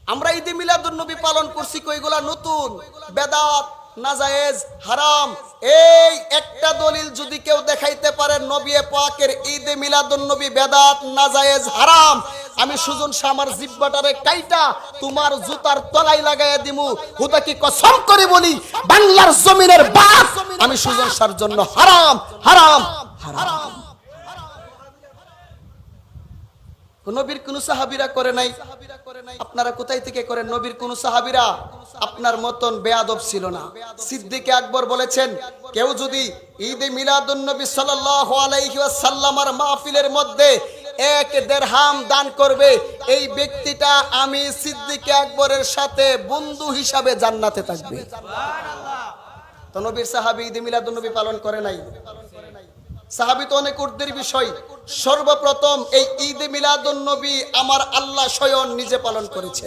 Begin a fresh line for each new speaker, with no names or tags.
আমরা ঈদে মিলাদুন নবী পালন করছি কইগুলা নতুন, বেদাত, নাজায়েজ, হারাম। এই একটা দলিল যদি কেউ দেখাইতে পারে নবী পাকের ঈদে মিলাদুন নবী বেদাত, নাজায়েজ, হারাম, আমি সুজন শাহ আমার জিব্বাটারে কাইটা তোমার জুতার তলায় লাগাইয়া দিমু। হুদা কি কসম করে বলি, বাংলার জমিনের বাস আমি সুজন শাহর জন্য হারাম হারাম হারাম। নবীর কোন সাহাবীরা করে নাই, আপনারা কোথায় থেকে করেন? নবীর কোন সাহাবীরা আপনার মতন বেয়াদব ছিল না। সিদ্দিক আকবর বলেছেন, কেউ যদি ঈদে মিলাদুন নবী সাল্লাল্লাহু আলাইহি ওয়াসাল্লামের মাহফিলের মধ্যে 1 দিরহাম দান করবে, এই ব্যক্তিটা আমি সিদ্দিক আকবরের সাথে বন্ধু হিসাবে জান্নাতে থাকবে। তো নবীর সাহাবী ঈদে মিলাদুন নবী পালন করে নাই। সাহাবী তো অনেক ঊর্ধ্বের বিষয়। সর্বপ্রথম এই ঈদে মিলাদুন নবী আমার আল্লাহ স্বয়ং নিজে পালন করেছেন।